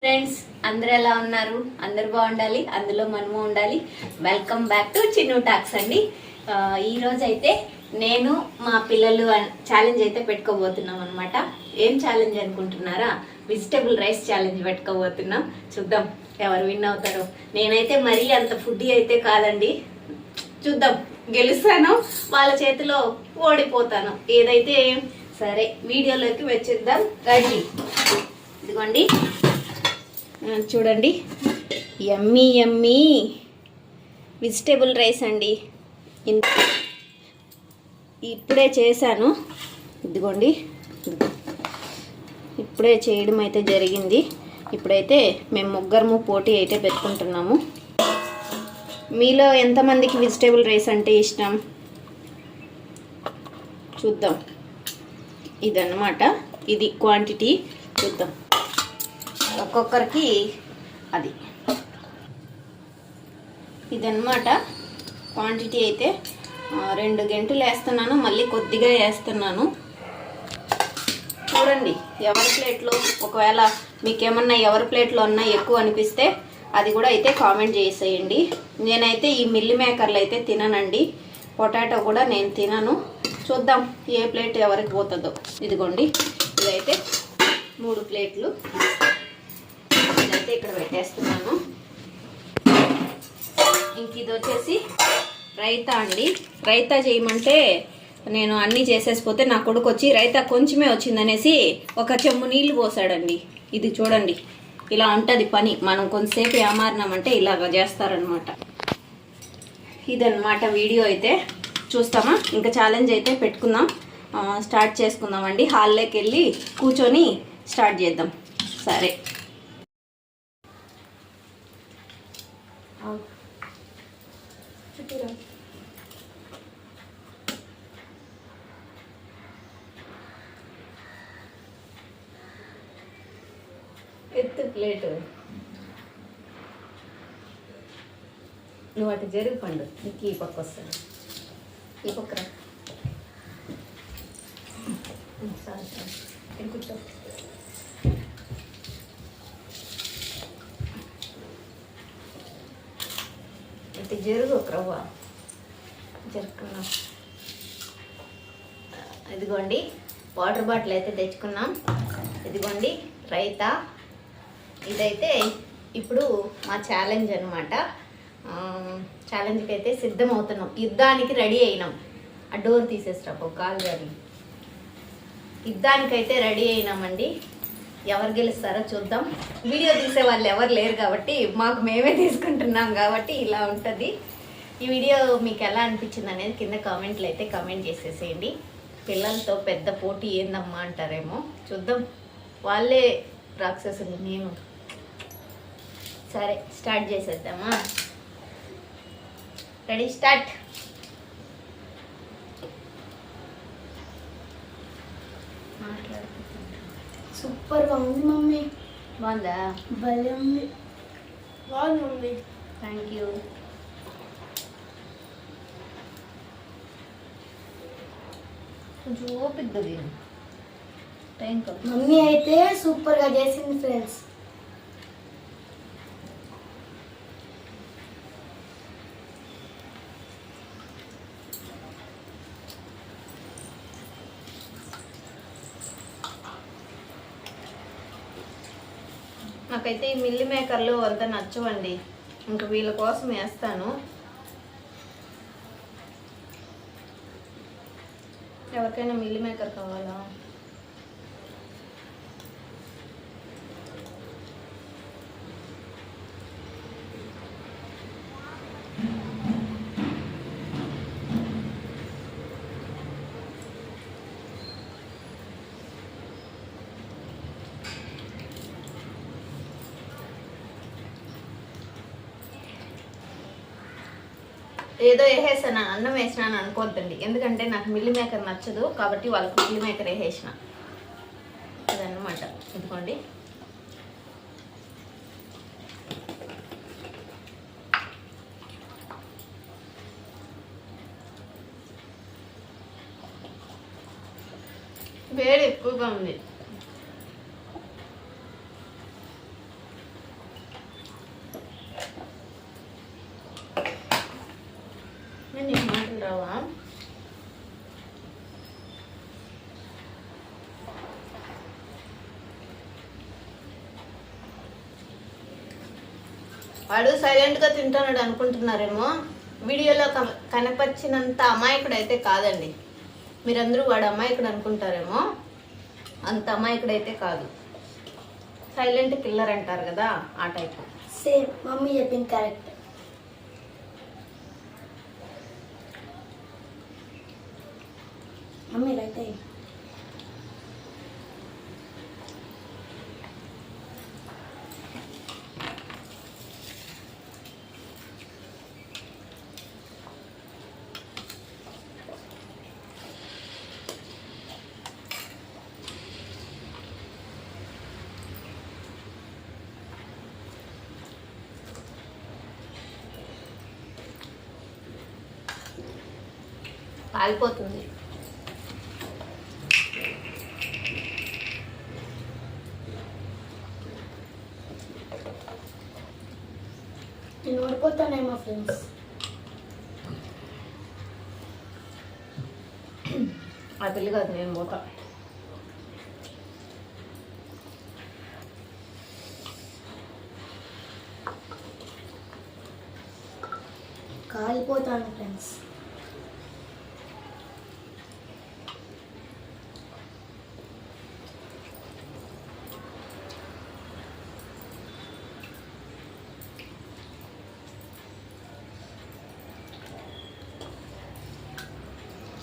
Friends అందరూ ఎలా ఉన్నారు? అందరు బాగుండాలి, అందులో మనము ఉండాలి. Welcome back to Chinnu talks అండి. ఈ రోజు అయితే నేను మా పిల్లలు ఛాలెంజ్ అయితే పెట్టుకోబోతున్నాం అనమాట. ఏం ఛాలెంజ్ అనుకుంటున్నారా? వెజిటేబుల్ రైస్ ఛాలెంజ్ పెట్టుకోబోతున్నాం. చూద్దాం ఎవరు విన్ అవుతారో. నేనైతే మరీ అంత ఫుడ్డీ అయితే కాదండి. చూద్దాం, గెలుస్తాను వాళ్ళ చేతిలో ఓడిపోతాను. ఏదైతే సరే, వీడియోలోకి వచ్చేద్దాం. రెడీ? ఇదిగోండి, చూడండి, యమ్మీ యమ్మీ వెజిటేబుల్ రైస్ అండి. ఇప్పుడే చేశాను. ఇదిగోండి, ఇప్పుడే చేయడం అయితే జరిగింది. ఇప్పుడైతే మేము ముగ్గురము పోటీ అయితే పెట్టుకుంటున్నాము. మీలో ఎంతమందికి వెజిటేబుల్ రైస్ అంటే ఇష్టం? చూద్దాం. ఇదన్నమాట, ఇది క్వాంటిటీ. చూద్దాం ఒక్కొక్కరికి. అది ఇదన్నమాట క్వాంటిటీ. అయితే 2 గంటలు వేస్తున్నాను, మళ్ళీ కొద్దిగా వేస్తున్నాను. చూడండి ఎవరి ప్లేట్లో, ఒకవేళ మీకేమన్నా ఎవరి ప్లేట్లో ఉన్నా ఎక్కువ అనిపిస్తే అది కూడా అయితే కామెంట్ చేసేయండి. నేనైతే ఈ మిల్లీ మేకర్లు అయితే తిననండి. పొటాటో కూడా నేను తినను. చూద్దాం ఏ ప్లేట్ ఎవరికి పోతుందో. ఇదిగోండి, ఇదైతే 3 ప్లేట్లు. ఇదైతే ఇక్కడ పెట్టేస్తున్నాను. ఇంక ఇది వచ్చేసి రైతా అండి. రైతా చేయమంటే నేను అన్నీ చేసేసిపోతే నా కొడుకు వచ్చి రైతా కొంచెమే వచ్చిందనేసి ఒక చెంబు నీళ్లు పోసాడండి. ఇది చూడండి, ఇలా ఉంటుంది పని. మనం కొంతసేపు ఏమారినామంటే ఇలాగ చేస్తారనమాట. ఇదన్నమాట వీడియో. అయితే చూస్తామా? ఇంకా ఛాలెంజ్ అయితే పెట్టుకుందాం, స్టార్ట్ చేసుకుందామండి. హాల్లోకి వెళ్ళి కూర్చొని స్టార్ట్ చేద్దాం. సరే, ఎత్తు ప్లేటు. నువ్వు అటు జరుగు పండు, నీకు ఈ పక్క వస్తాను. ఈ పక్కన కూర్చో. ఇటు జరుగు, ఒక రవ్వ జరుపుకున్నాం. ఇదిగోండి వాటర్ బాటిల్ అయితే తెచ్చుకున్నాం. ఇదిగోండి రైతా. ఇదైతే ఇప్పుడు మా ఛాలెంజ్ అనమాట. ఛాలెంజ్కి అయితే సిద్ధం అవుతున్నాం. యుద్ధానికి రెడీ అయినాం. ఆ డోర్ తీసేస్తా ఒక కాలు గారి. యుద్ధానికైతే రెడీ అయినామండి. ఎవరు గెలుస్తారో చూద్దాం. వీడియో తీసే వాళ్ళు ఎవరు లేరు కాబట్టి మాకు మేమే తీసుకుంటున్నాం కాబట్టి ఇలా ఉంటుంది. ఈ వీడియో మీకు ఎలా అనిపించింది అనేది కింద కామెంట్లు అయితే కామెంట్ చేసేసేయండి. పిల్లలతో పెద్ద పోటీ ఏందమ్మా అంటారేమో. చూద్దాం, వాళ్ళే రాక్షసులు, నేను. సరే, స్టార్ట్ చేసేద్దామా? Ready, start. సూపర్గా ఉంది మమ్మీ. బాగుందా? భలే ఉంది. బాగుంది మమ్మీ. Thank you. కొంచెం ఓపికగా తిను, టైం కాదు. మమ్మీ అయితే సూపర్గా చేసింది ఫ్రెండ్స్. నాకైతే ఈ మిల్లీ మేకర్లు అంత నచ్చవండి. ఇంకా వీళ్ళ కోసం వేస్తాను. ఎవరికైనా మిల్లీ మేకర్ కావాలా? ఏదో వేసేసాను, అన్నం వేసినాను అనుకోవద్దండి. ఎందుకంటే నాకు మిల్లీ మేకర్ నచ్చదు కాబట్టి వాళ్ళకి మిల్లీ మేకర్ వేసేసిన. అదన్నమాట. ఇదిగోండి, వేడి ఎక్కువగా ఉంది. వాడు సైలెంట్గా తింటున్నాడు అనుకుంటున్నారేమో. వీడియోలో కనపరిచినంత అమాయకుడు అయితే కాదండి. మీరందరూ వాడు అమాయకుడు అనుకుంటారేమో, అంత అమాయకుడు అయితే కాదు. సైలెంట్ కిల్లర్ అంటారు కదా, ఆ టైపు. సేమ్ మమ్మీ చెప్పింది కరెక్ట్. మమ్మీ రైట్ అయ్యి కాలిపోతుంది. నేను ఓడిపోతానేమో ఫ్రెండ్స్. ఆ పిల్లి కాదు, నేను పోతా. కాలిపోతాను ఫ్రెండ్స్.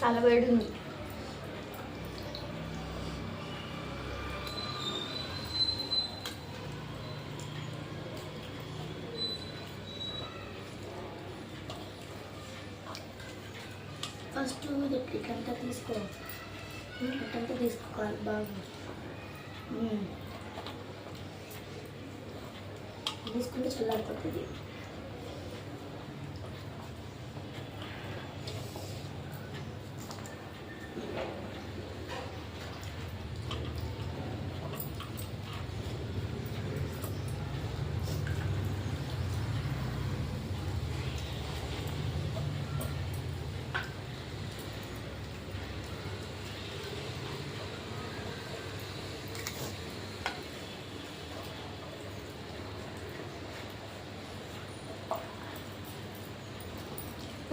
చాలా వేడి ఉంది. ఫస్ట్ ఇట్లంతా తీసుకో, ఇట్లంతా తీసుకోవాలి బాగా. తీసుకుంటే చల్లారిపోతుంది.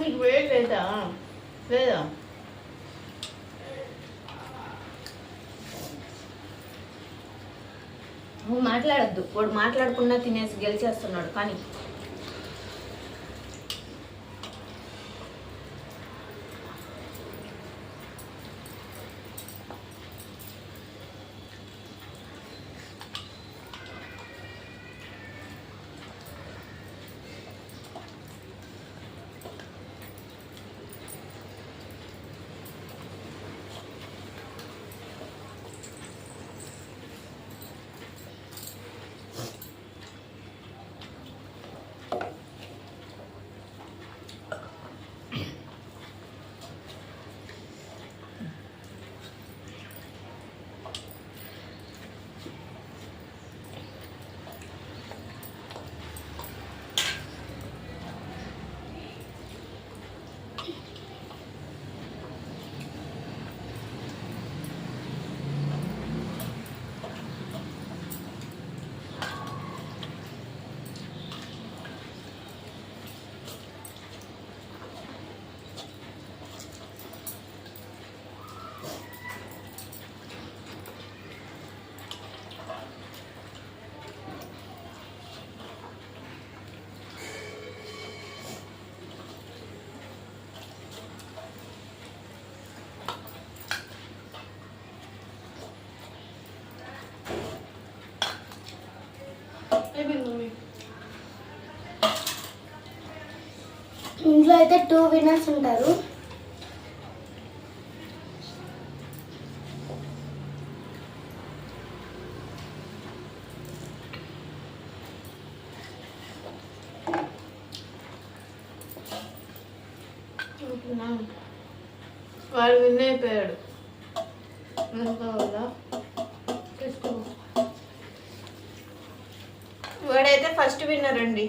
మీకు వేడి లేదా? లేదా? నువ్వు మాట్లాడద్దు. వాడు మాట్లాడకుండా తినేసి గెలిచేస్తున్నాడు. కానీ ఇంట్లో అయితే 2 విన్నర్స్ ఉంటారు. వాడు విన్ అయిపోయాడు. వాడైతే ఫస్ట్ విన్నర్ అండి.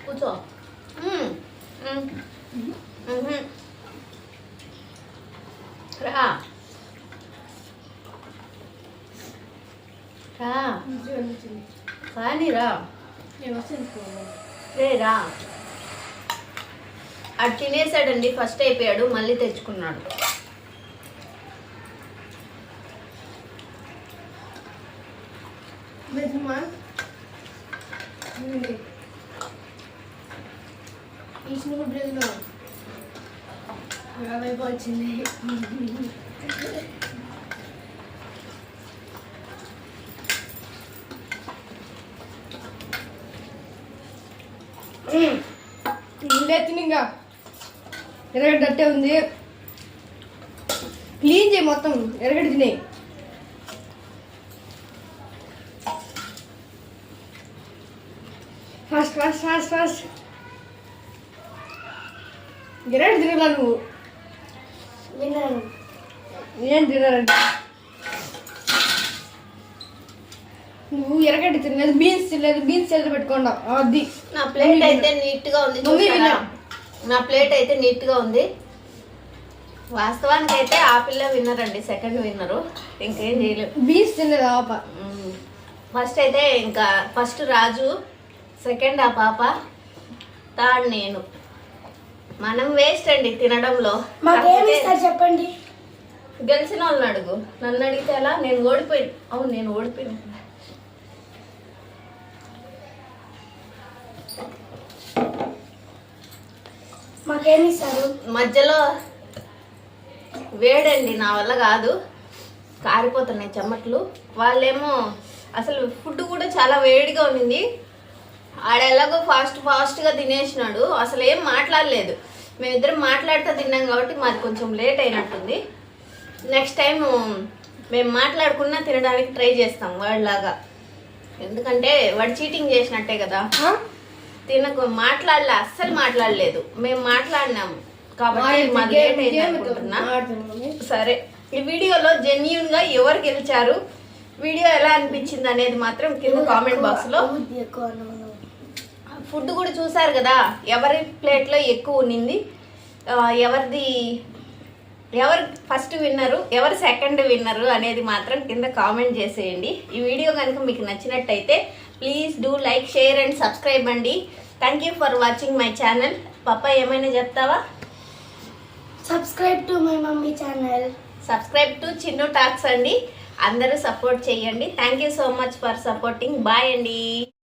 కూర్చో. రా రా కానీ రా రా. అటు తినేసాడండి, ఫస్ట్ అయిపోయాడు, మళ్ళీ తెచ్చుకున్నాడు. వచ్చింది. ఇంకా ఎరగడ్డ అట్టే ఉంది. క్లీన్ చేయి మొత్తం, ఎరగడ్డ తినే. ఫాస్ట్ ఫాస్ట్ ఫాస్ట్ ఫాస్ట్ ఎరగడ్డ తినలా నువ్వు. విన్నాను. ఏం తినాలంటే నువ్వు ఎరగడ్డ తినలేదు, బీన్స్ తినలేదు, బీన్స్ చేత పెట్టుకోండా. అది నా ప్లేట్ అయితే నీట్ గా ఉంది చూసారా? నా ప్లేట్ అయితే నీట్ గా ఉంది. వాస్తవానికి అయితే ఆ పిల్ల విన్నర్ అండి, సెకండ్ విన్నరు. ఇంకేం చేయలేము. బీన్స్ తినలేదు ఆ పాప. ఫస్ట్ అయితే ఇంకా ఫస్ట్ రాజు, సెకండ్ ఆ పాప, థర్డ్ నేను. మనం వేస్ట్ అండి తినడంలో. మాకేమి ఇస్తారు చెప్పండి. గెలిచిన వాళ్ళని అడుగు, నన్ను అడిగితే ఎలా? నేను ఓడిపోయాను. అవును, నేను ఓడిపోయాను. మాకేమి ఇస్తారు? మధ్యలో వేడండి, నా వల్ల కాదు, కారిపోతున్నాయి చెమట్లు. వాళ్ళేమో అసలు ఫుడ్ కూడా చాలా వేడిగా ఉంది. ఆడెలాగో ఫాస్ట్గా తినేసినాడు, అసలు ఏం మాట్లాడలేదు. మేమిద్దరం మాట్లాడుతూ తిన్నాం కాబట్టి మాది కొంచెం లేట్ అయినట్టుంది. నెక్స్ట్ టైం మేము మాట్లాడుకున్నా తినడానికి ట్రై చేస్తాం వాడిలాగా. ఎందుకంటే వాడు చీటింగ్ చేసినట్టే కదా. మాట్లాడలే, అస్సలు మాట్లాడలేదు. మేము మాట్లాడినాము కాబట్టి మాది లేట్ అయింది అనుకుంటున్నా. సరే, ఈ వీడియోలో జెన్యూన్ గా ఎవరు గెలిచారు, వీడియో ఎలా అనిపించింది అనేది మాత్రం కింద కామెంట్ బాక్స్ లో. ఫుడ్ కూడా చూసారు కదా, ఎవరి ప్లేట్ లో ఎక్కువ ఉన్నింది, ఎవరు ఫస్ట్ విన్నరు, ఎవరు సెకండ్ విన్నరు అనేది మాత్రం కింద కామెంట్ చేసేయండి. ఈ వీడియో కనుక మీకు నచ్చినట్టయితే please do like, share and subscribe అండి. Thank you for watching my channel. పాప ఏమైనా చెప్తావా? Subscribe to my mummy channel. Subscribe to Chinnu talks అండి. అందరూ సపోర్ట్ చేయండి. Thank you so much for supporting. Bye అండి.